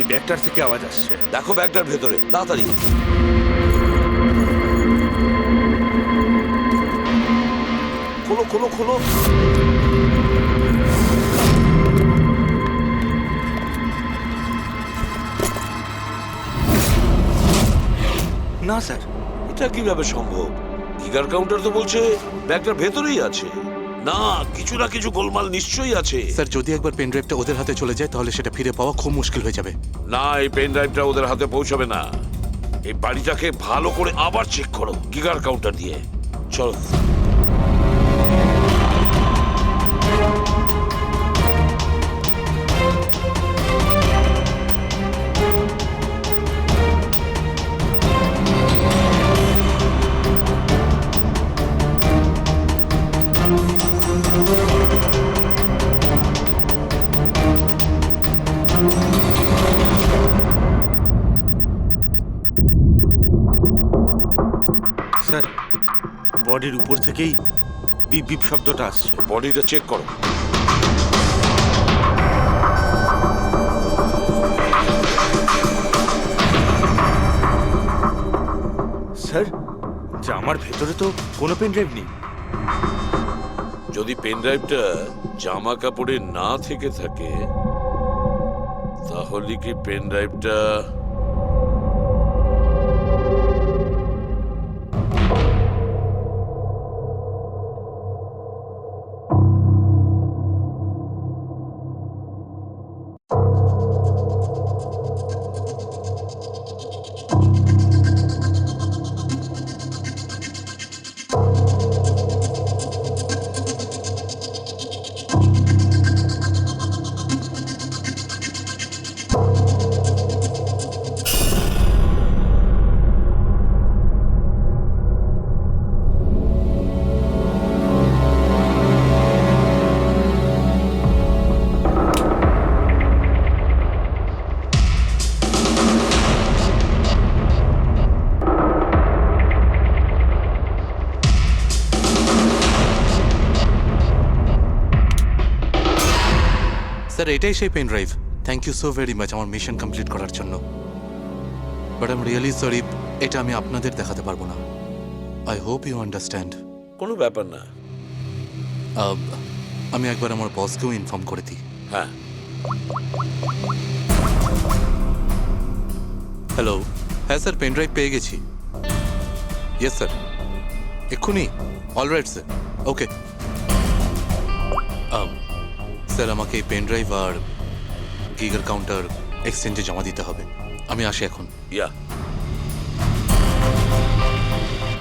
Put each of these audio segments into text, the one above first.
এই ব্যাগটার থেকে আওয়াজ আসছে। দেখো ব্যাগটার ভেতরে, তাড়াতাড়ি। খোলো খোলো খোলো। না স্যার, এটা কিভাবে সম্ভব? গিগার কাউন্টার তো বলছে ব্যাগটার ভেতরেই আছে। না, কিছু না কিছু গোলমাল নিশ্চয়ই আছে। স্যার, যদি একবার পেন ড্রাইভটা ওদের হাতে চলে যায় তাহলে সেটা ফিরে পাওয়া খুব মুশকিল হয়ে যাবে। না, এই পেন ড্রাইভটা ওদের হাতে পৌঁছাবে না। এই বাড়িটাকে ভালো করে আবার চেক করো গিগার কাউন্টার দিয়ে। চলো। স্যার, বডির উপর থেকেই বিপ বিপ শব্দটা আসছে। বডিটা চেক করো। স্যার, জামার ভেতরে তো কোনো পেন ড্রাইভ নেই। যদি পেন ড্রাইভটা জামা কাপড়ে না থেকে থাকে তাহলে কি পেন ড্রাইভটা স্যার, এটাই সেই pen drive. Thank you so very much আমার মিশন কমপ্লিট করার জন্য। But I am really sorry, এটা আমি আপনাদের দেখাতে পারবো না। I hope you understand. কোনো ব্যাপার না। আমি একবার আমার বসকেও ইনফর্ম করে দিই। হ্যাঁ। হ্যালো। হ্যাঁ স্যার, পেন ড্রাইভ পেয়ে গেছি। ইয়েস স্যার, এক্ষুনি। Alright sir, okay. স্যার, আমাকে এই পেন ড্রাইভ আর গিগার কাউন্টার এক্সচেঞ্জে জমা দিতে হবে। আমি আসি এখন। Yeah,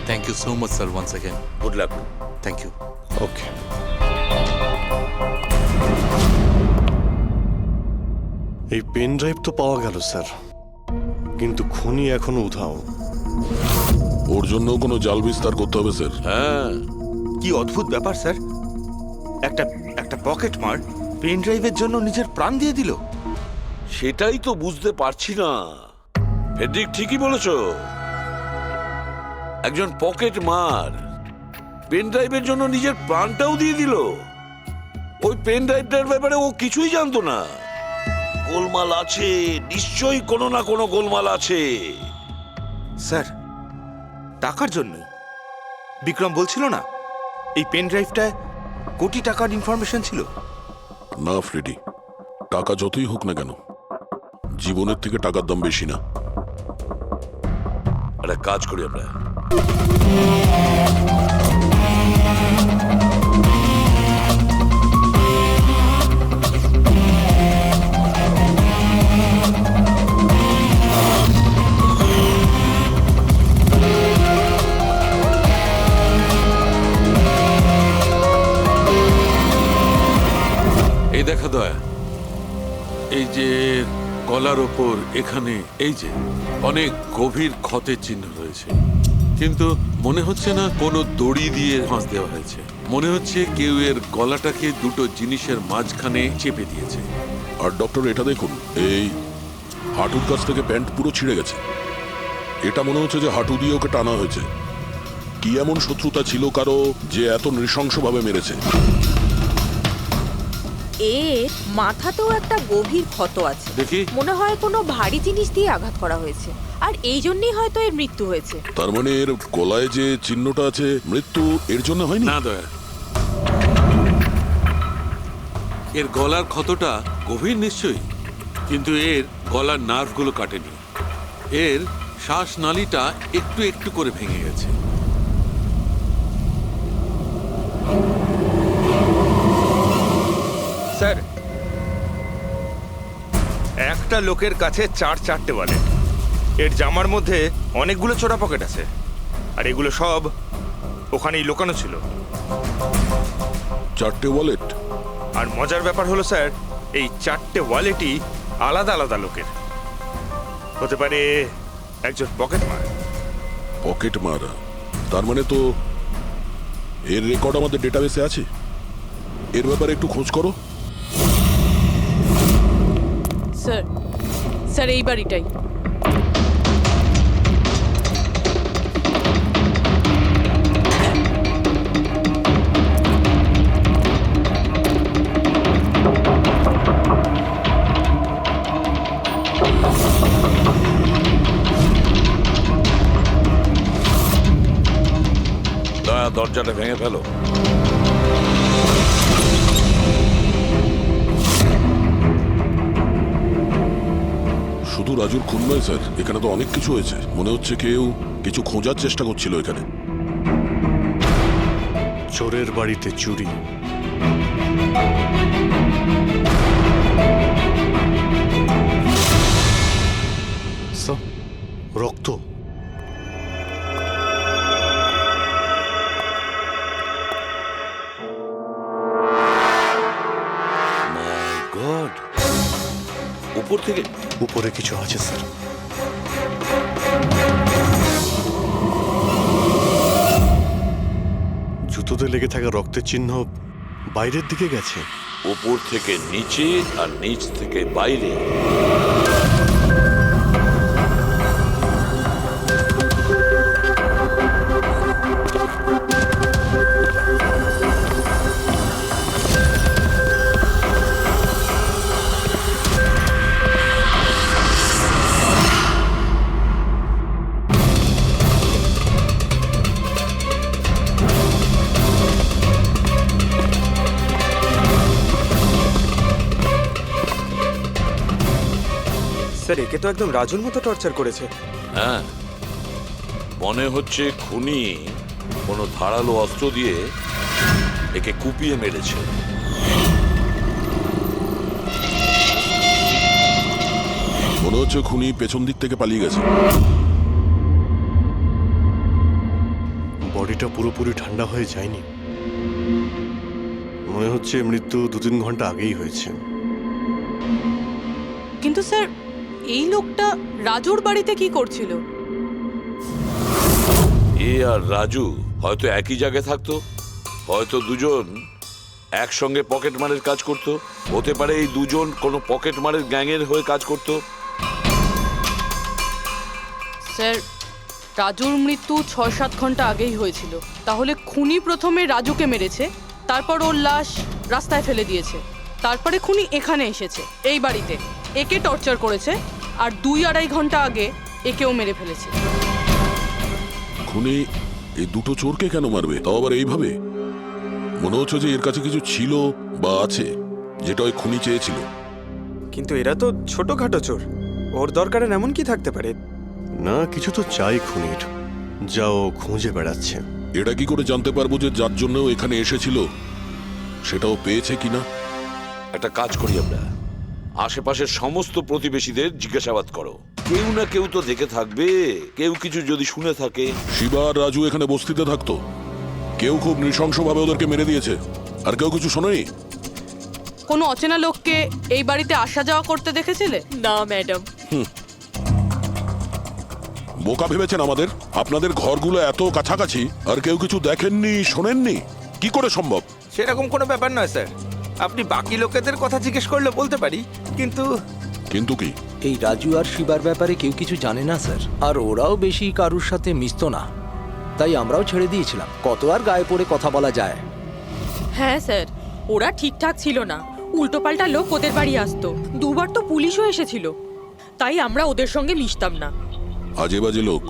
thank you so much sir, once again. Good luck. Thank you. Okay. এই পেন ড্রাইভ তো পাওয়া গেল স্যার, কিন্তু খুনি এখনো উধাও। ওর জন্য কোনো জাল বিস্তার করতে হবে স্যার। হ্যাঁ, কি অদ্ভুত ব্যাপার স্যার, একটা একটা পকেট মার পেন ড্রাইভের জন্য নিজের প্রাণ দিয়ে দিল। সেটাই তো বুঝতে পারছি না। ফেডরিক ঠিকই বলেছ, একজন পকেট মার পেন ড্রাইভের জন্য নিজের প্রাণটাও দিয়ে দিল। ওই পেন ড্রাইভটার ব্যাপারে ও কিছুই জানতো না। গোলমাল আছে, নিশ্চয়ই কোনো না কোনো গোলমাল আছে। স্যার, টাকার জন্য বিক্রম বলছিল না এই পেন ড্রাইভটায় কোটি টাকার ইনফরমেশন ছিল। না ফ্রেডি, টাকা যতই হোক না কেন, জীবনের থেকে টাকার দাম বেশি না। একটা কাজ করি আমরা, এই দেখা দয়া, এই যে গলার ওপর এখানে এই যে অনেক গভীর ক্ষতের চিহ্ন রয়েছে, কিন্তু মনে হচ্ছে না কোনো দড়ি দিয়ে ফাঁস দেওয়া হয়েছে। মনে হচ্ছে কেউ এর গলাটাকে দুটো জিনিসের মাঝখানে চেপে দিয়েছে। আর ডক্টর এটা দেখুন, এই হাঁটুর কাছ থেকে প্যান্ট পুরো ছিঁড়ে গেছে। এটা মনে হচ্ছে যে হাঁটু দিয়ে ওকে টানা হয়েছে। কি এমন শত্রুতা ছিল কারো যে এত নৃশংসভাবে মেরেছে? এর মাথাতেও একটা গভীর ক্ষত আছে। দেখি। মনে হয় কোনো ভারী জিনিস দিয়ে আঘাত করা হয়েছে, আর এই জন্যই হয়তো এর মৃত্যু হয়েছে। তার মানে এর গলায় যে চিহ্নটা আছে মৃত্যু এর জন্য হয়নি? না দয়া, এর গলার ক্ষতটা গভীর নিশ্চয়ই, কিন্তু এর গলার নার্ভগুলো কাটেনি। এর শ্বাসনালীটা একটু একটু করে ভেঙে গেছে। স্যার, একটা লোকের কাছে 4 ওয়ালেট। এর জামার মধ্যে অনেকগুলো চোরা পকেট আছে, আর এগুলো সব ওখানেই লুকানো ছিল। 4টে ওয়ালেট? আর মজার ব্যাপার হলো স্যার, এই 4টে ওয়ালেটই আলাদা আলাদা লোকের। হতে পারে একজন পকেট মার। পকেট মারা? তার মানে তো এর রেকর্ড আমাদের ডেটাবেসে আছে। এর ব্যাপারে একটু খোঁজ করো। স্যার, স্যার এই বাড়িটাই। দয়া, দরজাটা ভেঙে ফেলো। শুধু রাজুর খুন নয় স্যার, এখানে তো অনেক কিছু হয়েছে। মনে হচ্ছে কেউ কিছু খোঁজার চেষ্টা করছিল এখানে। চোরের বাড়িতে চুরি, রক্ত। মাই গড, উপর থেকে উপরে কিছু আছে স্যার। জুতোতে লেগে থাকা রক্তের চিহ্ন বাইরের দিকে গেছে। উপর থেকে নিচে আর নিচ থেকে বাইরে। স্যার, একে তো একদম রাজুর মতো টর্চার করেছে। হ্যাঁ, মনে হচ্ছে খুনি কোনো ধারালো অস্ত্র দিয়ে একে কুপিয়ে মেরেছে। মনে হচ্ছে খুনি পেছন দিক থেকে পালিয়ে গেছে। বডিটা পুরোপুরি ঠান্ডা হয়ে যায়নি। মনে হচ্ছে মৃত্যু 2-3 ঘন্টা আগেই হয়েছে। কিন্তু স্যার, এই লোকটা রাজুর বাড়িতে কি করছিল? এ আর রাজু হয়তো একই জায়গায় থাকতো, হয়তো দুজন একসঙ্গে পকেট মারের কাজ করত। হতে পারে এই দুজন কোনো পকেট মারের গ্যাংয়ের হয়ে কাজ করত। স্যার, রাজুর মৃত্যু 6-7 ঘন্টা আগেই হয়েছিল। তাহলে খুনি প্রথমে রাজুকে মেরেছে, তারপর ওর লাশ রাস্তায় ফেলে দিয়েছে, তারপরে খুনি এখানে এসেছে এই বাড়িতে, একে টর্চার করেছে, আর 2-2.5 ঘন্টা আগে একেও মেরে ফেলেছে। খুনি এই দুটো চোরকে কেন মারবে, তাও আবার এইভাবে? মনে হচ্ছে যে এর কাছে কিছু ছিল বা আছে, যেটা ওই খুনি চেয়েছিল। কিন্তু এরা তো ছোটখাটো চোর, ওর দরকারে এমন কি থাকতে পারে? না, কিছু তো চাই খুনির, যা ও খুঁজে বেড়াচ্ছে। এটা কি করে জানতে পারবো যে যার জন্য ও এখানে এসেছিল সেটাও পেয়েছে কিনা? একটা কাজ করি আমরা, আশেপাশের সমস্ত প্রতিবেশীদের জিজ্ঞাসাবাদ করো। কেউ না কেউ তো দেখে থাকবে, কেউ কিছু যদি শুনে থাকে। শিবা আর রাজু এখানে বস্তিতে থাকতো, কেউ খুব নৃশংসভাবে ওদেরকে মেরে দিয়েছে, আর কেউ কিছু শোনেনি। কোনো অচেনা লোককে এই বাড়িতে আসা যাওয়া করতে দেখেছিলে? না ম্যাডাম। বোকা ভেবেছেন আমাদের? আপনাদের ঘরগুলো এত কাছাকাছি আর কেউ কিছু দেখেননি, শোনেননি? কি করে সম্ভব? সেরকম কোনো ব্যাপার নয় স্যার, আপনি বাকি লোকেদের কথা জিজ্ঞেস করলে বলতে পারি, কিন্তু কিন্তু কি? এই রাজু আর শিবার ব্যাপারে কেউ কিছু জানে না স্যার, আর ওরাও বেশি কারুর সাথে মিশতো না, তাই আমরাও ছেড়ে দিয়েছিলাম। কত আর গায়ে পড়ে কথা বলা যায়? হ্যাঁ স্যার, ওরা ঠিকঠাক ছিল না। উল্টোপাল্টা লোক ওদের বাড়ি আসতো, দুবার তো পুলিশও এসেছিল, তাই আমরা ওদের সঙ্গে মিশতাম না। আজে বাজে লোক,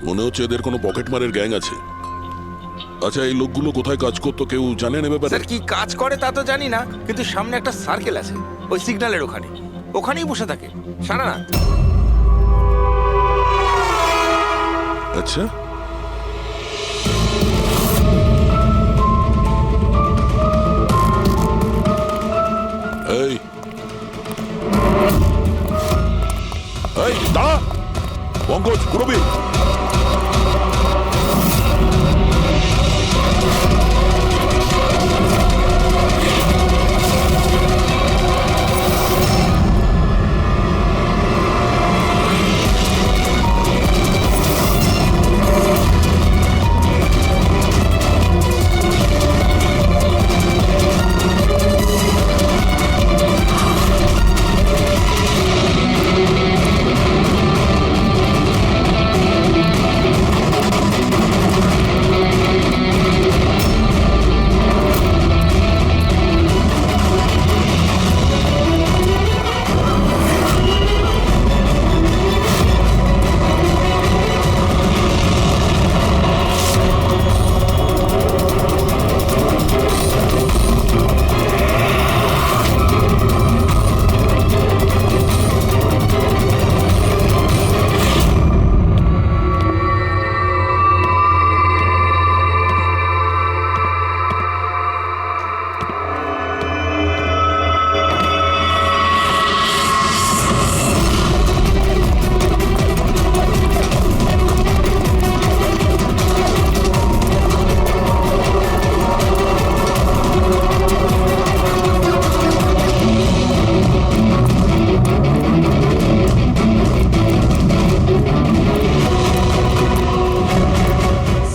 মনে হচ্ছে এদের কোনো পকেটমারের গ্যাং আছে। আচ্ছা, এই লোকগুলো কোথায় কাজ করতো কেউ জানেন এ ব্যাপারে? স্যার কি কাজ করে তা তো জানি না, কিন্তু সামনে একটা সার্কেল আছে, ওই সিগন্যালের ওখানেই বসে থাকে সারা রাত। আচ্ছা, এই এই দাঁড়া, পঙ্কজ, করবি?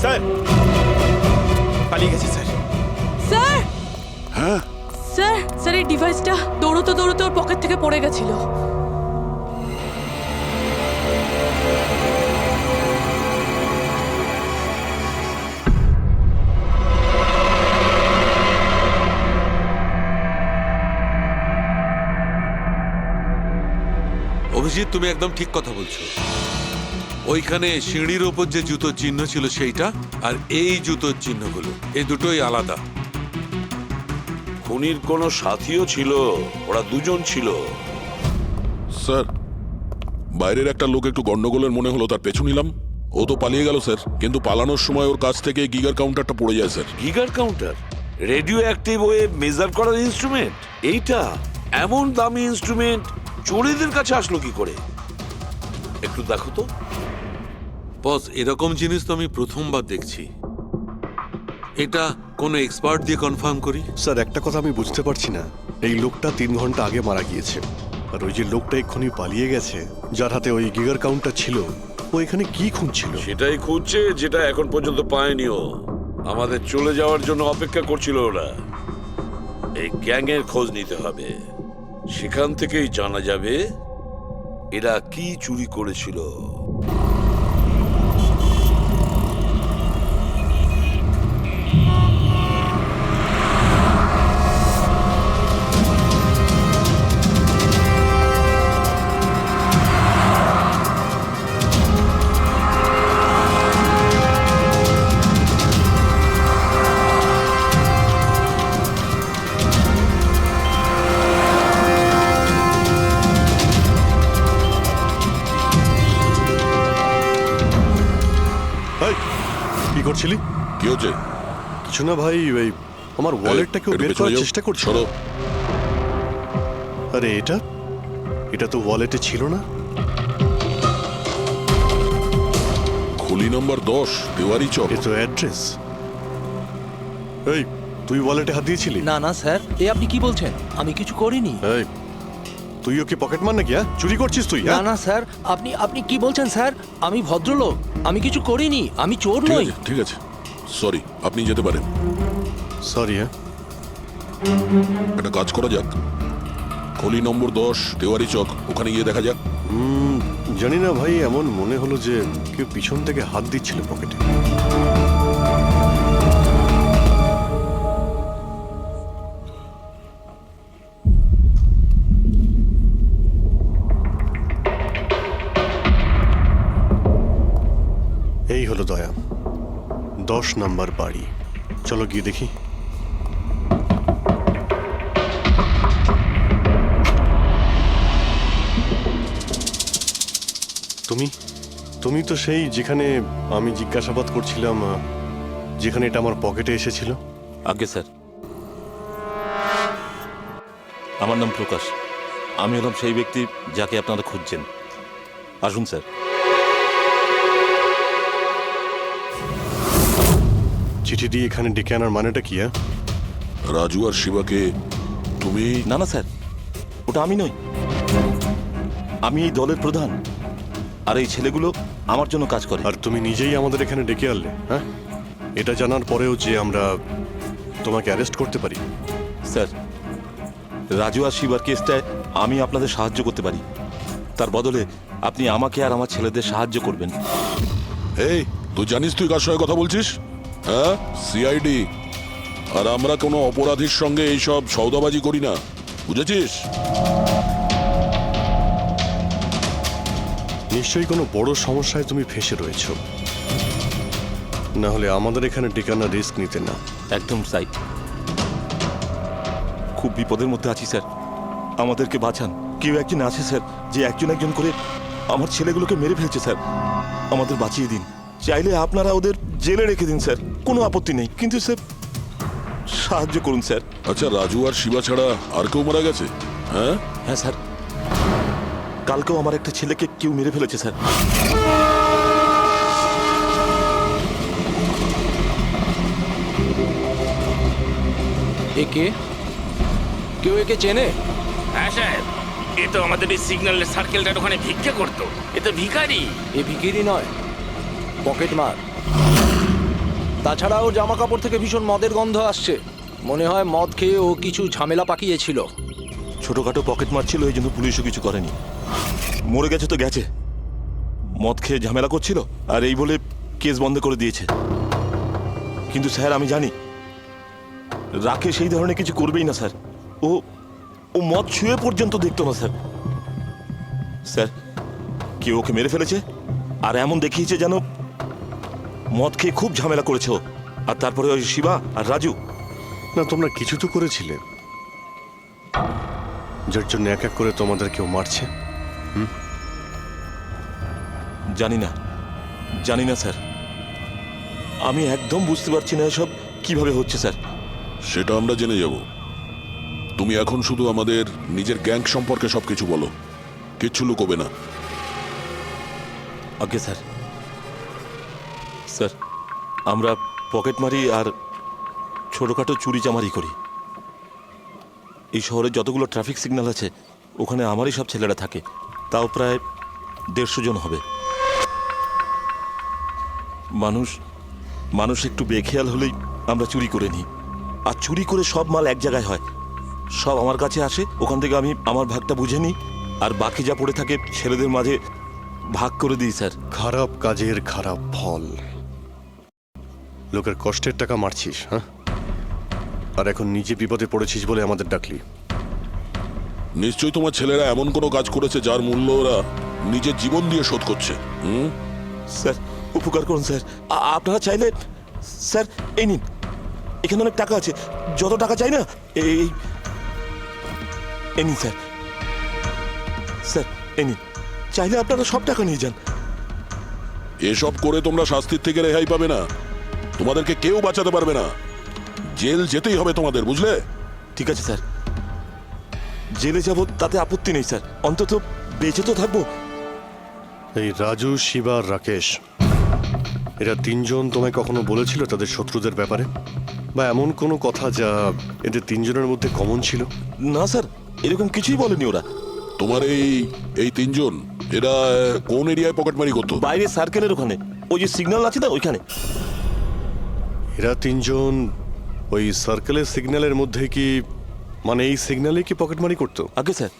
স্যার পালিয়ে গেছে স্যার। স্যার হ্যাঁ, স্যার স্যার এই ডিভাইসটা দৌড়তে দৌড়তে ওর পকেট থেকে পড়ে গেছিল। অভিজিৎ, তুমি একদম ঠিক কথা বলছো। ওইখানে সিঁড়ির ওপর যে জুতোর চিহ্ন ছিল সেইটা, আর এই জুতোর চিহ্নগুলো, এই দুটোই আলাদা। খুনির কোনো সাথীও ছিল, ওরা দুজন ছিল। স্যার বাইরের একটা লোক একটু গন্ডগোলের মনে হলো, তার পেছু নিলাম। ও তো পালিয়ে গেল স্যার, কিন্তু পালানোর সময় ওর কাছ থেকে গিগার কাউন্টারটা পড়ে যায় sir. Geiger counter, radioactive wave measure করার ইনস্ট্রুমেন্ট, এইটা এমন দামি ইনস্ট্রুমেন্ট চোরেদের কাছে আসলো কি করে? একটু দেখো তো। বস, এরকম জিনিস তো আমি প্রথমবার দেখছি। এটা কোনো এক্সপার্ট দিয়ে কনফার্ম করি। স্যার একটা কথা আমি বুঝতে পারছি না, এই লোকটা 3 ঘন্টা আগে মারা গিয়েছে, আর ওই যে লোকটা এক্ষুনি পালিয়ে গেছে যার হাতে ওই গিগার কাউন্টার ছিল, ও এখানে কি খুঁজছিল? সেটাই খুঁজছে যেটা এখন পর্যন্ত পায়নি ও। আমাদের চলে যাওয়ার জন্য অপেক্ষা করছিল ওরা। এই গ্যাংয়ের খোঁজ নিতে হবে, সেখান থেকেই জানা যাবে এরা কি চুরি করেছিল। এই, কি করছিলি? কি হচ্ছে? কিছু না ভাই, ওই আমার ওয়ালেটটাকে একটু বের পেছনে করার যাও। চেষ্টা করছিল। সরো। আরে এটা এটা তো ওয়ালেটে ছিল না। খুলি নম্বর 10, দেওয়ারি চক। এ তো অ্যাড্রেস। এই, তুই ওয়ালেটে হাত দিয়েছিলি? না না স্যার, এ আপনি কি বলছেন? আমি কিছু করিনি। এই, তুইও কি পকেট মার নাকি? চুরি করছিস তুই? না না স্যার, আপনি আপনি কি বলছেন স্যার? আমি ভদ্রলোক, আমি কিছু করিনি, আমি চোর ঠিক নই। আছে, ঠিক আছে, সরি, আপনি যেতে পারেন। সরি। হ্যাঁ, একটা কাজ করা যাক, খলি নম্বর 10, দেওয়ারি চক, ওখানে গিয়ে দেখা যাক। জানি না ভাই, এমন মনে হলো যে কেউ পিছন থেকে হাত দিচ্ছিল পকেটে। হলো দয়া, 10 নম্বর বাড়ি। চলো গিয়ে দেখি। তুমি তো সেই যেখানে আমি জিজ্ঞাসাবাদ করছিলাম, যেখানে এটা আমার পকেটে এসেছিল। আগে স্যার, আমার নাম প্রকাশ। আমি হলাম সেই ব্যক্তি যাকে আপনারা খুঁজছেন। আসুন স্যার। চিঠি দিয়ে এখানে ডেকে আনার মানেটা কি? রাজু আর শিবাকে তুমি? না না স্যার, ওটা আমি নই। আমি এই দলের প্রধান, আর এই ছেলেগুলো আমার জন্য কাজ করে। আর তুমি নিজেই আমাদের এখানে ডেকে আনলে? হ্যাঁ, এটা জানার পরেও যে আমরা তোমাকে অ্যারেস্ট করতে পারি? স্যার, রাজু আর শিবার কেসটায় আমি আপনাদের সাহায্য করতে পারি। তার বদলে আপনি আমাকে আর আমার ছেলেদের সাহায্য করবেন। এই, তুই জানিস তুই কার সঙ্গে কথা বলছিস? হ্যাঁ, সিআইডি। আর আমরা কোনো অপরাধীর সঙ্গে এইসব সৌদাবাজি করি না, বুঝেছিস? নিশ্চয়ই কোনো বড় সমস্যায় তুমি ফেঁসে রয়েছ, না হলে আমাদের এখানে ডেকানা রিস্ক নিতে না। একদম তাই। খুব বিপদের মধ্যে আছি স্যার, আমাদেরকে বাঁচান। কেউ একজন আছে স্যার, যে একজন একজন করে আমার ছেলেগুলোকে মেরে ফেলছে স্যার। আমাদের বাঁচিয়ে দিন। চাইলে আপনারা ওদের জেলে রেখে দিন স্যার, কোনো আপত্তি নেই, কিন্তু স্যার সাহায্য করুন স্যার। আচ্ছা, রাজু আর শিবা ছাড়া আর কেউ মারা গেছে? হ্যাঁ হ্যাঁ স্যার, কালকেও আমার একটা ছেলেকে কেউ মেরে ফেলেছে স্যার। একে কেউ একে চেনে? হ্যাঁ সাহেব, এ তো আমাদের এই সিগন্যালের সার্কেলটার ওখানে ভিক্ষে করতো। এ তো ভিখারি। এ ভিখিরি নয়, পকেট মার। তাছাড়া ওর জামা কাপড় থেকে ভীষণ মদের গন্ধ আসছে। মনে হয় মদ খেয়ে ও কিছু ঝামেলা পাকিয়েছিল। ছোটখাটো পকেট মারছিল, এই জন্য পুলিশও কিছু করেনি। মরে গেছে তো গেছে, মদ খেয়ে ঝামেলা করছিল আর এই বলে কেস বন্ধ করে দিয়েছে। কিন্তু স্যার আমি জানি রাকেশ এই ধরনের কিছু করবেই না স্যার। ও ও মদ ছুঁয়ে পর্যন্ত দেখতো না স্যার। স্যার, কেউ ওকে মেরে ফেলেছে আর এমন দেখিয়েছে যেন মদ খেয়ে খুব ঝামেলা করেছে ও। আর তারপরে ওই শিবা আর রাজু। না, তোমরা কিছু তো করেছিলে, যার জন্য এক এক করে তোমাদের কেউ মারছে। জানি না স্যার, আমি একদম বুঝতে পারছি না এসব কিভাবে হচ্ছে স্যার। সেটা আমরা জেনে যাব। তুমি এখন শুধু আমাদের নিজের গ্যাং সম্পর্কে সবকিছু বলো, কিচ্ছু লুকোবে না। আগে স্যার, স্যার আমরা পকেট মারি আর ছোটোখাটো চুরি চামারি করি। এই শহরে যতগুলো ট্রাফিক সিগন্যাল আছে ওখানে আমারই সব ছেলেরা থাকে, তাও প্রায় 150 জন হবে। মানুষ একটু বেখেয়াল হলেই আমরা চুরি করে নিই, আর চুরি করে সব মাল এক জায়গায় হয়। সব আমার কাছে আসে, ওখান থেকে আমি আমার ভাগটা বুঝে নিই, আর বাকি যা পড়ে থাকে ছেলেদের মাঝে ভাগ করে দিই স্যার। খারাপ কাজের খারাপ ফল। লোকের কষ্টের টাকা মারছিস, হ্যাঁ? আর এখন নিজে বিপদে পড়েছিস বলে আমাদের ডাকলি। নিশ্চয়ই তোমার ছেলেরা এমন কোনো কাজ করেছে যার মূল্য ওরা নিজের জীবন দিয়ে শোধ করছে। স্যার উপকার করুন স্যার, আপনারা চাইলে স্যার এই নিন, এখানে অনেক টাকা আছে, যত টাকা চাই না এই নিন স্যার। স্যার এই নিন, চাইলে আপনারা সব টাকা নিয়ে যান। এসব করে তোমরা শাস্তির থেকে রেহাই পাবে না, তোমাদেরকে কেউ বাঁচাতে পারবে না। জেল যেতেই হবে তোমাদের, বুঝলে? ঠিক আছে স্যার, জেলে যাব তাতে আপত্তি নেই স্যার, অন্তত বেঁচে তো থাকবো। এই রাজু, শিবা, রাকেশ, এরা তিনজন তোমায় কখনো বলেছিল তাদের শত্রুদের ব্যাপারে, বা এমন কোনো কথা যা এদের তিনজনের মধ্যে কমন ছিল? না স্যার, এরকম কিছুই বলেনি ওরা। তোমার এই তিনজন এরা কোন এরিয়ায় পকেটমারি করতো? বাইরে সার্কেলের ওখানে, ওই যে সিগন্যাল আছে না ওইখানে। এরা তিনজন ওই সার্কেলের সিগন্যালের মধ্যে কি, মানে এই সিগন্যালে কি পকেটমারি করতো? আগে স্যার।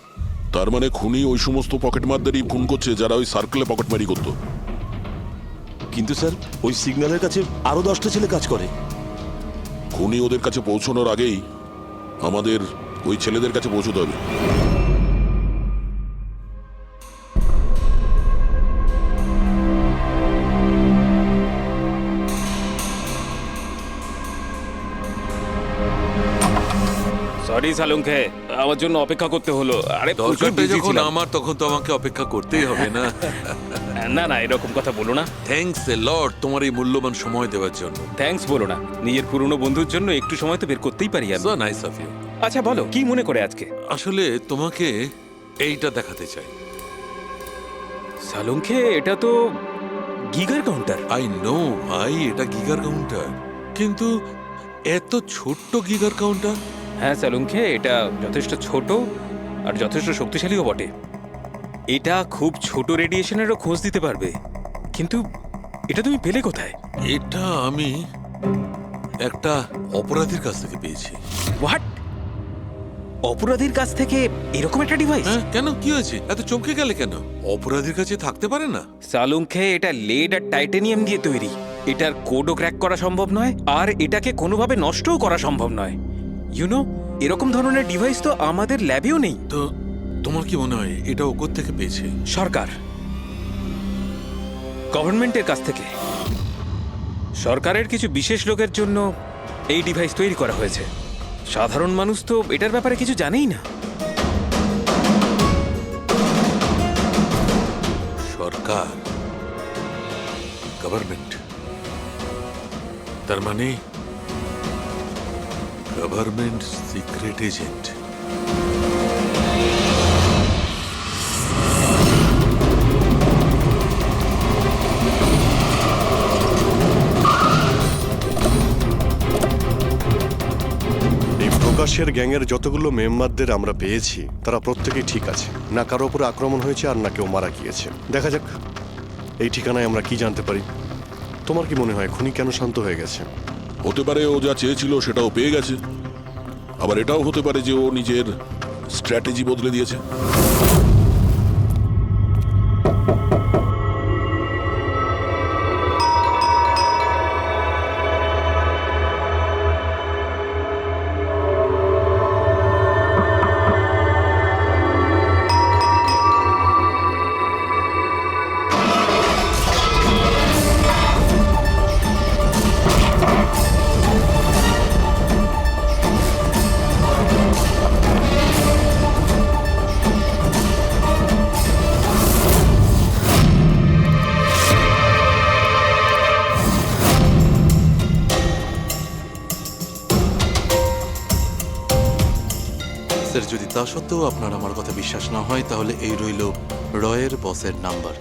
তার মানে খুনি ওই সমস্ত পকেটমারদেরই খুন করছে যারা ওই সার্কেলে পকেটমারি করতো। কিন্তু স্যার ওই সিগন্যালের কাছে আরো 10টা ছেলে কাজ করে। খুনি ওদের কাছে পৌঁছানোর আগেই আমাদের ওই ছেলেদের কাছে পৌঁছতে হবে। সরি সালুঙ্কে, আমার জন্য অপেক্ষা করতে হলো। আরে প্রচুর দরকারটা busy যখন ছিলাম। আমার, তখন তো আমাকে অপেক্ষা করতেই হবে না? না না, এরকম কথা বলো না। থ্যাঙ্কস এ লট তোমার এই মূল্যবান সময় দেওয়ার জন্য। থ্যাঙ্কস বলো না, নিজের পুরনো বন্ধুর জন্য একটু সময় তো বের করতেই পারি আমি। So nice of you. আচ্ছা বলো, কি মনে করে আজকে? আসলে তোমাকে এইটা দেখাতে চাই। সালুঙ্কে, এটা তো গিগার কাউন্টার। আই নো ভাই, এটা গিগার কাউন্টার, কিন্তু এত ছোট্ট গিগার কাউন্টার। হ্যাঁ সালুঙ্কে, এটা যথেষ্ট ছোট আর যথেষ্ট শক্তিশালীও বটে। এটা খুব ছোট রেডিয়েশনেরও খোঁজ দিতে পারবে, কিন্তু এটা তুমি পেলে কোথায়? এটা আমি একটা অপরাধীর কাছ থেকে পেয়েছি। হোয়াট? অপরাধীর কাছ থেকে এরকম একটা ডিভাইস? হ্যাঁ, কেন, কি হয়েছে? এত চমকে গেলে কেন? অপরাধীর কাছে থাকতে পারে না? সালুঙ্কে, এটা লেড আর টাইটানিয়াম দিয়ে তৈরি। এটার কোডও ক্র্যাক করা সম্ভব নয়, আর এটাকে কোনোভাবে নষ্টও করা সম্ভব নয়। ইউনো, এরকম ধরনের ডিভাইস তো আমাদের ল্যাবেও নেই। তো তোমার কি মনে হয় এটা ও কোত্থেকে পেয়েছে? সরকার, গভর্নমেন্টের কাছ থেকে। সরকারের কিছু বিশেষ লোকের জন্য এই ডিভাইস তৈরি করা হয়েছে। সাধারণ মানুষ তো এটার ব্যাপারে কিছু জানেই না। সরকার, গভর্নমেন্ট, তার মানে গভর্নমেন্ট সিক্রেট এজেন্ট। এই প্রকাশের গ্যাংয়ের যতগুলো মেম্বারদের আমরা পেয়েছি তারা প্রত্যেকেই ঠিক আছে। না কারো উপরে আক্রমণ হয়েছে আর না কেউ মারা গিয়েছে। দেখা যাক এই ঠিকানায় আমরা কি জানতে পারি। তোমার কি মনে হয় খুনি কেন শান্ত হয়ে গেছে? হতে পারে ও যা চেয়েছিল সেটাও পেয়ে গেছে, আবার এটাও হতে পারে যে ও নিজের স্ট্র্যাটেজি বদলে দিয়েছে। স্যার, যদি তা সত্ত্বেও আপনার আমার কথা বিশ্বাস না হয়, তাহলে এই রইল রয়ের বসের নাম্বার।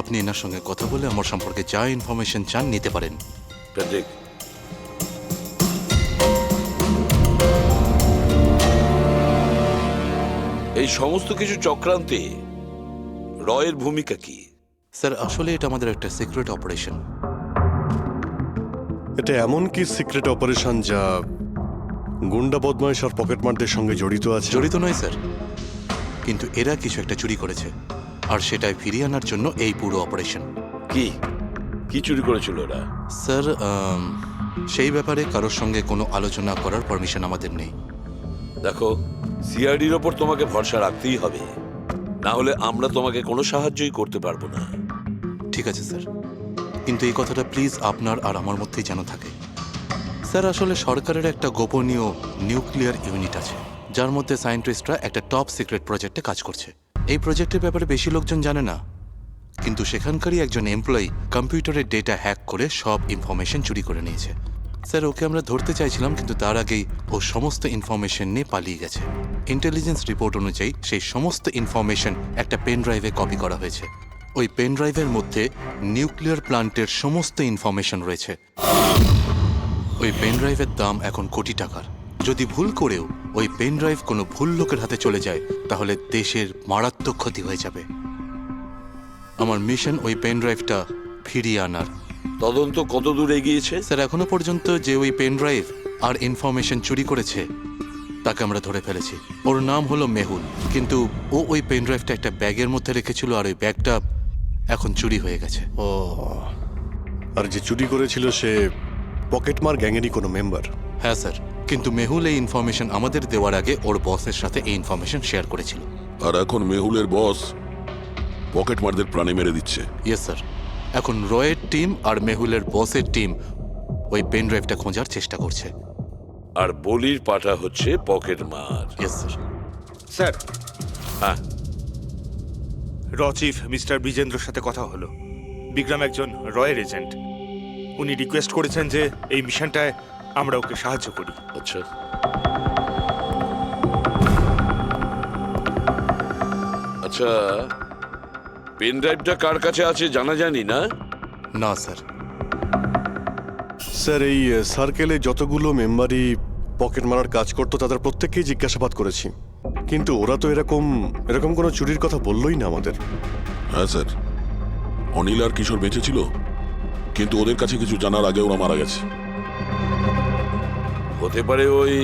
আপনি এনার সঙ্গে কথা বলে আমার সম্পর্কে যা ইনফরমেশন চান নিতে পারেন। প্যাট্রিক, এই সমস্ত কিছু চক্রান্তে রয়ের ভূমিকা কি? স্যার, আসলে এটা আমাদের একটা সিক্রেট অপারেশন। এটা এমন কি সিক্রেট অপারেশন যা গুন্ডা বদমাইশ আর পকেটমারদের সঙ্গে জড়িত আছে? জড়িত নয় স্যার, কিন্তু এরা কিছু একটা চুরি করেছে, আর সেটাই ফিরিয়ে আনার জন্য এই পুরো অপারেশন। কি কি চুরি করেছিল ওরা? স্যার, সেই ব্যাপারে কারোর সঙ্গে কোনো আলোচনা করার পারমিশন আমাদের নেই। দেখো, সিআইডির ওপর তোমাকে ভরসা রাখতেই হবে, না হলে আমরা তোমাকে কোনো সাহায্যই করতে পারবো না। ঠিক আছে স্যার, কিন্তু এই কথাটা প্লিজ আপনার আর আমার মধ্যেই যেন থাকে। স্যার, আসলে সরকারের একটা গোপনীয় নিউক্লিয়ার ইউনিট আছে, যার মধ্যে সায়েন্টিস্টরা একটা টপ সিক্রেট প্রজেক্টে কাজ করছে। এই প্রজেক্টের ব্যাপারে বেশি লোকজন জানে না, কিন্তু সেখানকারই একজন এমপ্লয়ি কম্পিউটারের ডেটা হ্যাক করে সব ইনফরমেশন চুরি করে নিয়েছে। স্যার, ওকে আমরা ধরতে চাইছিলাম, কিন্তু তার আগেই ও সমস্ত ইনফরমেশন নিয়ে পালিয়ে গেছে। ইন্টেলিজেন্স রিপোর্ট অনুযায়ী সেই সমস্ত ইনফরমেশন একটা পেন ড্রাইভে কপি করা হয়েছে। ওই পেন ড্রাইভের মধ্যে নিউক্লিয়ার প্ল্যান্টের সমস্ত ইনফরমেশন রয়েছে। ওই পেন ড্রাইভের দাম এখন কোটি টাকার। যদি ভুল করেও ওই পেন ড্রাইভ কোনো ভুল লোকের হাতে চলে যায়, তাহলে দেশের মারাত্মক ক্ষতি হয়ে যাবে। আমার মিশন ওই পেন ড্রাইভটা ফিরিয়ে আনার। তদন্ত কত দূর এগিয়েছে? স্যার, এখনো পর্যন্ত যে ওই পেন ড্রাইভ আর ইনফরমেশন চুরি করেছে তাকে আমরা ধরে ফেলেছি। ওর নাম হলো মেহুল, কিন্তু ও ওই পেন ড্রাইভটা একটা ব্যাগের মধ্যে রেখেছিল, আর ওই ব্যাগটা এখন চুরি হয়ে গেছে। ও, আর যে চুরি করেছিল সে পকেটমার গ্যাংয়েরই কোনো মেম্বার? হ্যাঁ স্যার, কিন্তু মেহুল এই ইনফরমেশন আমাদের দেওয়ার আগে ওর বসের সাথে এই ইনফরমেশন শেয়ার করেছিল। আর এখন মেহুলের বস পকেটমারদের প্রাণে মেরে দিচ্ছে। ইয়েস স্যার, এখন রয়ের টিম আর মেহুলের বসের টিম ওই পেন ড্রাইভটা খোঁজার চেষ্টা করছে। আর বলির পাটা হচ্ছে পকেট মার। Yes sir. স্যার, হ্যাঁ, র চিফ মিস্টার বিজেন্দ্রর সাথে কথা হলো। বিক্রম একজন রয়ের এজেন্ট। উনি রিকোয়েস্ট করেছেন যে এই মিশনটায় আমরা ওকে সাহায্য করি। আচ্ছা। আচ্ছা, পেন ড্রাইভটা কার কাছে আছে জানা জানি না? না স্যার। স্যার, এই সার্কেলে যতগুলো মেম্বারই পকেট মারার কাজ করতো তাদের প্রত্যেককেই জিজ্ঞাসাবাদ করেছি, কিন্তু ওরা তো এরকম কোনো চুরির কথা বললোই না আমাদের। হ্যাঁ স্যার, অনিল আর কিশোর বেঁচে ছিল, কিন্তু ওদের কাছে কিছু জানার আগে ওরা মারা গেছে। হতে পারে ওই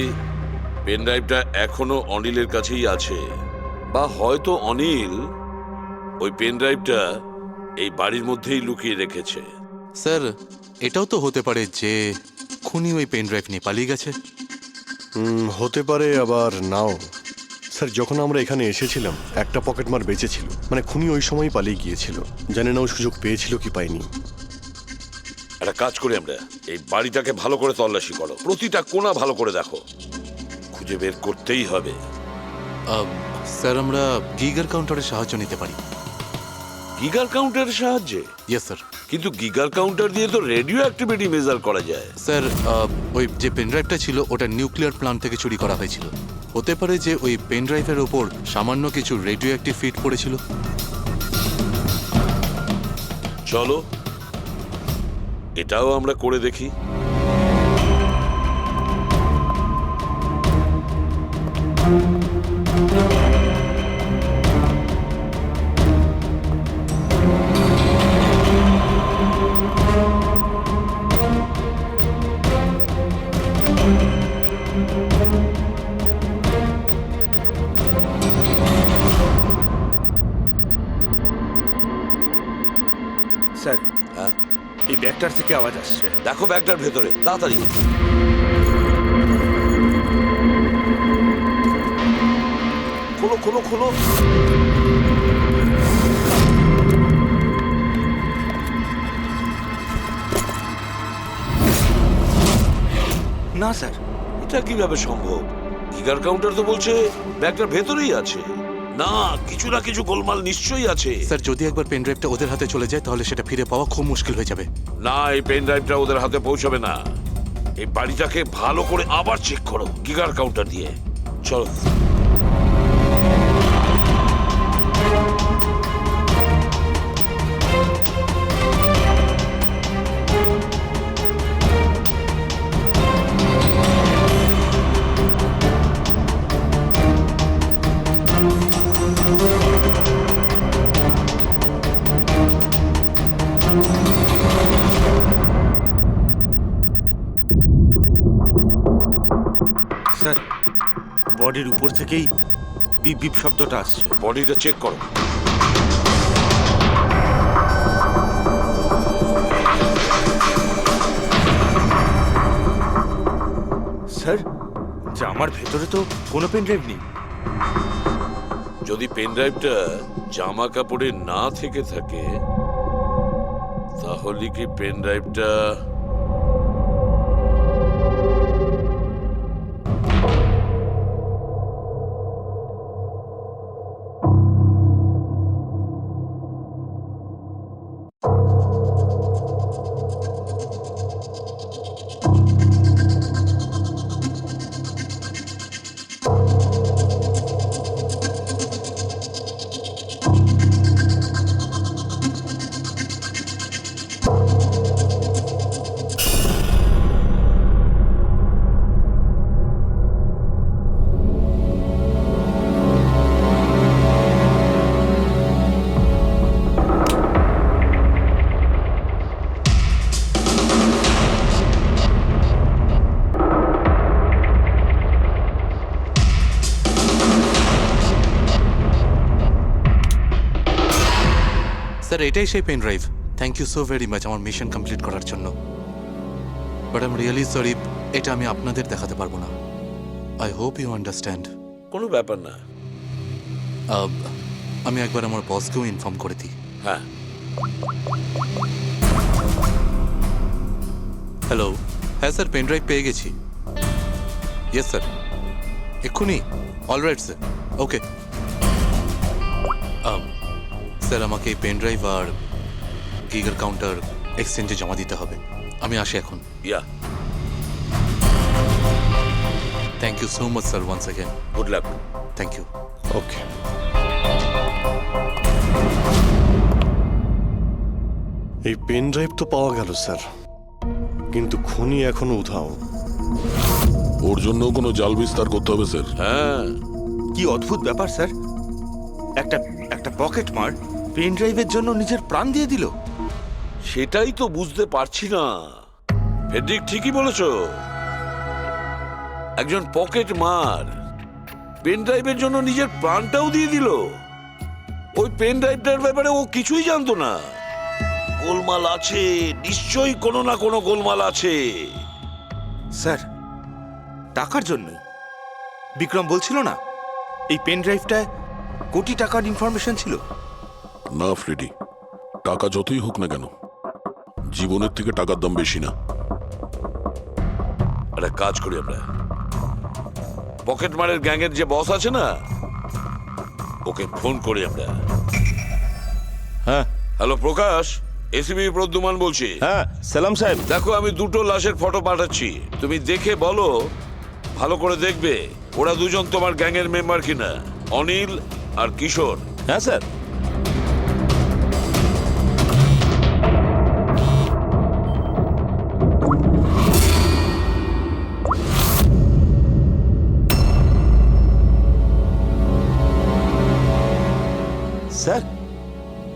পেন ড্রাইভটা এখনো অনিলের কাছেই আছে, বা হয়তো অনিল ওই পেন ড্রাইভটা এই বাড়ির মধ্যেই লুকিয়ে রেখেছে। স্যার, এটাও তো হতে পারে যে খুনি ওই পেন ড্রাইভ নিয়ে পালিয়ে গেছে। হতে পারে, আবার নাও। স্যার, যখন আমরা এখানে এসেছিলাম একটা পকেট মার বেঁচে ছিল, মানে খুনি ওই সময়ই পালিয়ে গিয়েছিল। জানি না ও সুযোগ পেয়েছিল কি পায়নি। একটা কাজ করি আমরা, এই বাড়িটাকে ভালো করে তল্লাশি করো, প্রতিটা কোণা ভালো করে দেখো, খুঁজে বের করতেই হবে। স্যার, আমরা গিগার কাউন্টারের সাহায্য নিতে পারি। গিগার কাউন্টারের সাহায্যে? Yes sir. কিন্তু গিগার কাউন্টার দিয়ে তো রেডিও অ্যাক্টিভিটি মেজার করা যায়। স্যার, ওই যে পেন ড্রাইভটা ছিল ওটা নিউক্লিয়ার প্ল্যান্ট থেকে চুরি করা হয়েছিল। হতে পারে যে ওই পেন ড্রাইভের ওপর সামান্য কিছু রেডিও অ্যাক্টিভ ফিট পড়েছিল। চলো এটাও আমরা করে দেখি। স্যার, হ্যাঁ, এই ব্যাগটার থেকে আওয়াজ আসছে। দেখো ব্যাগটার ভেতরে, তাড়াতাড়ি। খোলো খোলো খোলো। না স্যার, এটা কিভাবে সম্ভব? গিগার কাউন্টার তো বলছে ব্যাগটার ভেতরেই আছে। না, কিছু না কিছু গোলমাল নিশ্চয়ই আছে। স্যার, যদি একবার পেন ড্রাইভটা ওদের হাতে চলে যায় তাহলে সেটা ফিরে পাওয়া খুব মুশকিল হয়ে যাবে। না, এই পেন ড্রাইভটা ওদের হাতে পৌঁছাবে না। এই বাড়িটাকে ভালো করে আবার চেক করো গিগার কাউন্টার দিয়ে। চলো। স্যার, বডির উপর থেকেই বিপ বিপ শব্দটা আসছে। বডিটা চেক করো। স্যার, জামার ভেতরে তো কোনো পেন ড্রাইভ নেই। যদি পেন ড্রাইভটা জামা কাপড়ে না থেকে থাকে তাহলে কি পেন ড্রাইভটা স্যার, এটাই সেই pen drive. Thank you so very much আমার মিশন কমপ্লিট করার জন্য। But I am really sorry, এটা আমি আপনাদের দেখাতে পারবো না। I hope you understand. কোনো ব্যাপার না। আমি একবার আমার বসকেও ইনফর্ম করে দিই। হ্যাঁ। হ্যালো। হ্যাঁ স্যার, পেন ড্রাইভ পেয়ে গেছি। ইয়েস স্যার, এক্ষুনি। Alright sir, okay. স্যার, আমাকে এই পেন ড্রাইভ আর গিগার কাউন্টার এক্সচেঞ্জে জমা দিতে হবে। আমি আসি এখন। Yeah, thank you so much sir, once again. Good luck. Thank you. Okay. এই পেন ড্রাইভ তো পাওয়া গেল স্যার, কিন্তু খুনি এখনো উধাও। ওর জন্য কোনো জাল বিস্তার করতে হবে স্যার। হ্যাঁ, কি অদ্ভুত ব্যাপার স্যার, একটা একটা পকেট মার পেন ড্রাইভের জন্য নিজের প্রাণ দিয়ে দিল। সেটাই তো বুঝতে পারছি না। ফেডরিক ঠিকই বলেছ, একজন পকেট মার পেন ড্রাইভের জন্য নিজের প্রাণটাও দিয়ে দিল। ওই পেন ড্রাইভটার ব্যাপারে ও কিছুই জানতো না। গোলমাল আছে, নিশ্চয়ই কোনো না কোনো গোলমাল আছে। স্যার, টাকার জন্যই বিক্রম বলছিল না এই পেন ড্রাইভটায় কোটি টাকার ইনফরমেশন ছিল। না ফ্রেডি, টাকা যতই হোক না কেন, জীবনের থেকে টাকার দাম বেশি না। একটা কাজ করি আমরা, পকেট মারের গ্যাংয়ের যে বস আছে না, ওকে ফোন করি আমরা। হ্যাঁ হ্যালো প্রকাশ, এসিবি প্রদ্যুমান বলছি। হ্যাঁ সালাম সাহেব। দেখো, আমি দুটো লাশের ফটো পাঠাচ্ছি, তুমি দেখে বলো, ভালো করে দেখবে ওরা দুজন তোমার গ্যাংয়ের মেম্বার কিনা, অনিল আর কিশোর। হ্যাঁ স্যার। স্যার,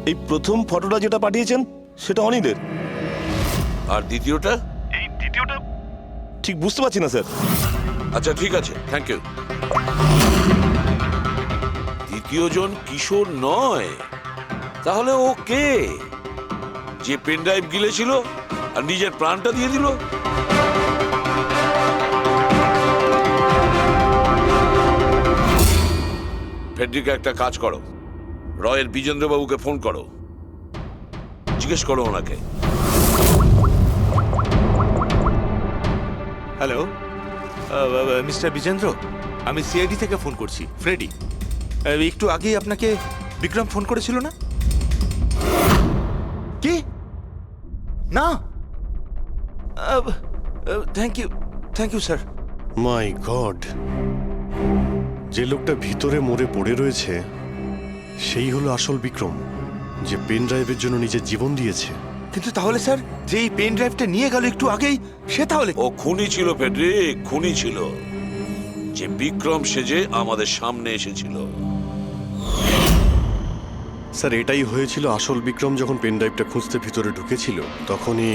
এই প্রথম ফটোটা যেটা পাঠিয়েছেন সেটা অনিলের। আর দ্বিতীয়টা? এই দ্বিতীয়টা ঠিক বুঝতে পারছি না স্যার। আচ্ছা ঠিক আছে, থ্যাংক ইউ। দ্বিতীয় জন কিশোর নয়, তাহলে ও কে? যে পেন ড্রাইভ গিলেছিল আর নিজের প্রাণটা দিয়ে দিল? ফেডরিক, একটা কাজ করো, রয়ের বিজেন্দ্রবাবুকে ফোন করো, জিজ্ঞেস করো ওনাকে। হ্যালো মিস্টার বিজেন্দ্র, আমি সিআইডি থেকে ফোন করছি, ফ্রেডি। একটু আগেই আপনাকে বিক্রম ফোন করেছিল না? কি না? Thank you sir. My God, যে লোকটা ভিতরে মরে পড়ে রয়েছে সেই হলো আসল বিক্রম, যে পেন ড্রাইভের জন্য নিজের জীবন দিয়েছে। কিন্তু তাহলে স্যার, যে এই পেন ড্রাইভটা নিয়ে গেল একটু আগেই, সে তাহলে? ও খুনি ছিল ফেডরিক, খুনি ছিল, যে বিক্রম সেজে আমাদের সামনে এসেছিল। স্যার, এটাই হয়েছিল। আসল বিক্রম যখন পেন ড্রাইভটা খুঁজতে ভিতরে ঢুকেছিল তখনই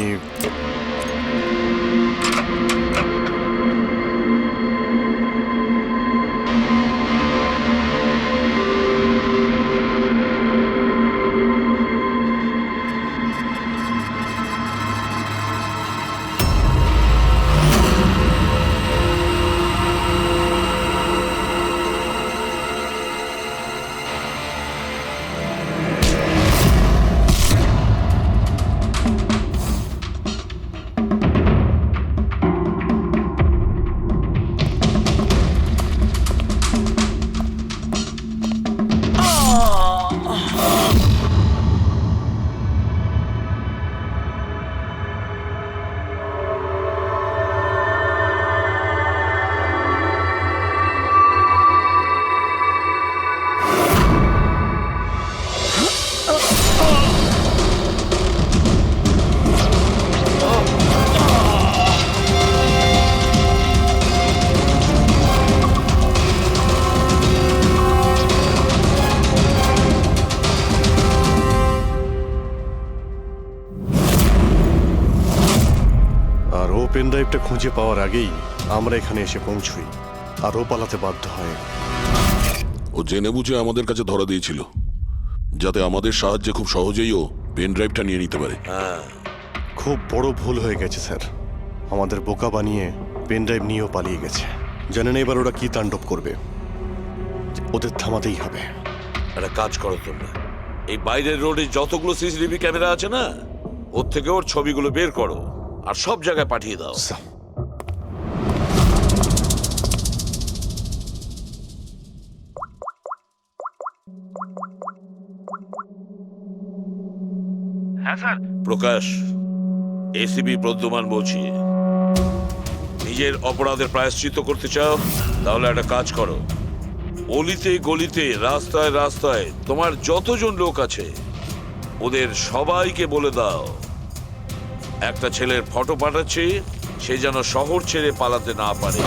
পেন ড্রাইভটা খুঁজে পাওয়ার আগেই আমরা এখানে এসে পৌঁছই, আর ও পালাতে বাধ্য হয়। ও জেনে বুঝে আমাদের কাছে ধরা দিয়েছিল, যাতে আমাদের সাহায্যে খুব সহজেই ও পেন ড্রাইভটা নিয়ে নিতে পারে। খুব বড় ভুল হয়ে গেছে স্যার, আমাদের বোকা বানিয়ে পেন ড্রাইভ নিয়েও পালিয়ে গেছে। জানেন এবার ওরা কি তাণ্ডব করবে, ওদের থামাতেই হবে। একটা কাজ করো তোমরা, এই বাইরের রোডে যতগুলো সিসিটিভি ক্যামেরা আছে না, ওর থেকে ওর ছবিগুলো বের করো আর সব জায়গায় পাঠিয়ে দাও। হ্যাঁ স্যার। প্রকাশ, এসিপি প্রদ্যুমান বলছি। নিজের অপরাধের প্রায়শ্চিত্ত করতে চাও? তাহলে একটা কাজ করো, অলিতে গলিতে রাস্তায় রাস্তায় তোমার যতজন লোক আছে ওদের সবাইকে বলে দাও একটা ছেলের ফটো পাঠাচ্ছি, সে যেন শহর ছেড়ে পালাতে না পারে।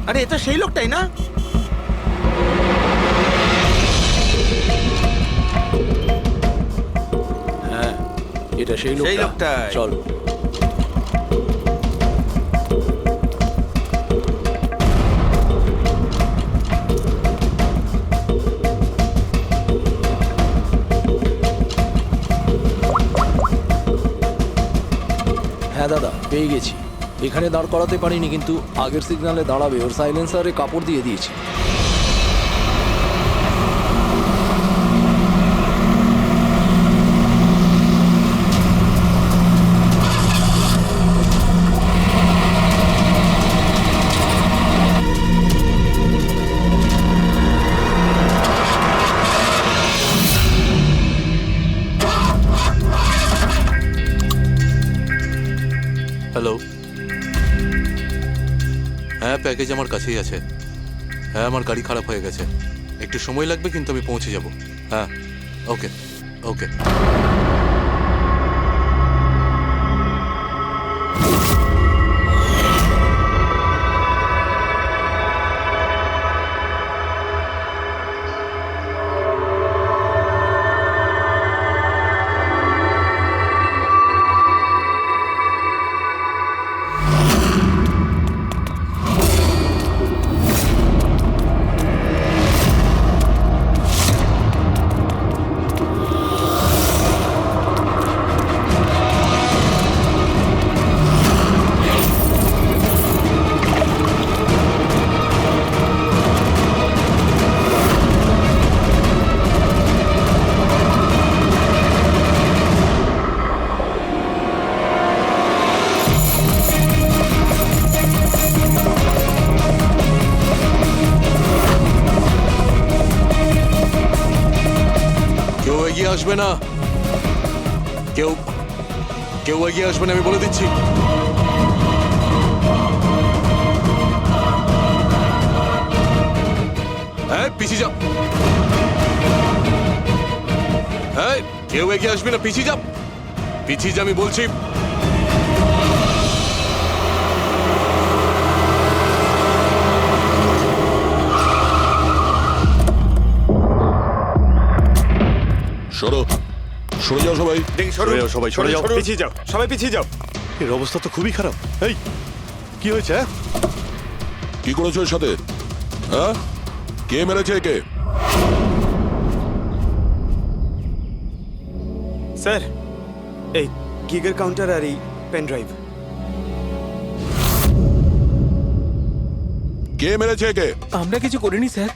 আরে এটা সেই লোকটাই না? হ্যাঁ, এটা সেই লোকটাই। চল। হ্যাঁ দাদা, পেয়ে গেছি। এখানে দাঁড় করাতে পারিনি, কিন্তু আগের সিগন্যালে দাঁড়াবে, ওর সাইলেন্সারে কাপড় দিয়ে দিয়েছি। হ্যালো, হ্যাঁ প্যাকেজ আমার কাছেই আছে। হ্যাঁ, আমার গাড়ি খারাপ হয়ে গেছে, একটু সময় লাগবে, কিন্তু আমি পৌঁছে যাব। হ্যাঁ, ওকে ওকে। আসবে না, কেউ কেউ এগিয়ে আসবে না, আমি বলে দিচ্ছি। হ্যাঁ, পিছিয়ে যাও। হ্যাঁ, কেউ এগিয়ে আসবে না, পিছিয়ে যাও, পিছিয়ে যা, আমি বলছি। সরো, সরে যাও সবাই। সরে যাও সবাই, সরে যাও। পিছিয়ে যাও, সবাই পিছিয়ে যাও। এর অবস্থা তো খুবই খারাপ। এই, কি হয়েছে? হ্যাঁ, কি করেছো এর সাথে? হ্যাঁ, কে মেরেছে একে? স্যার, এই গিগার কাউন্টার আর এই পেন ড্রাইভ। কে মেরেছে একে? আমরা কিছু করিনি স্যার,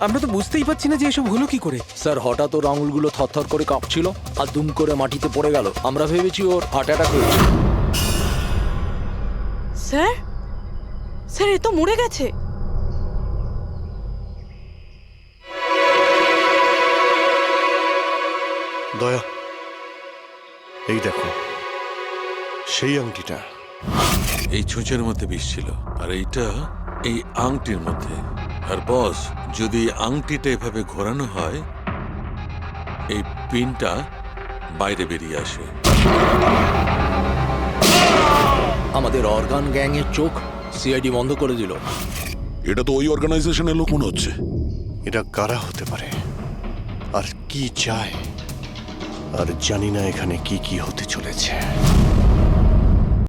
আমরা তো বুঝতেই পারছি না যে এসব হলো কি করে। স্যার, হঠাৎ ওর আঙুলগুলো থরথর করে কাঁপছিল আর দুম করে মাটিতে পড়ে গেল। আমরা ভেবেছি ওর হার্ট অ্যাটাক হয়েছে। স্যার, স্যার, এ তো মরে গেছে। দয়া, এই দেখো সেই আংটিটা। এই ছুঁচের মধ্যে বিষ ছিল, আর এইটা এই আংটির মধ্যে। আর বস, যদি আংটিটা এভাবে ঘোরানো হয়, এই পিনটা বাইরে বেরিয়ে আসে। আমাদের অর্গান গ্যাংয়ের চোখ সিআইডি বন্ধ করে দিল। এটা তো ওই অর্গানাইজেশনের লোক মনে হচ্ছে। এটা কারা হতে পারে আর কি চায়, আর জানি না এখানে কি কি হতে চলেছে।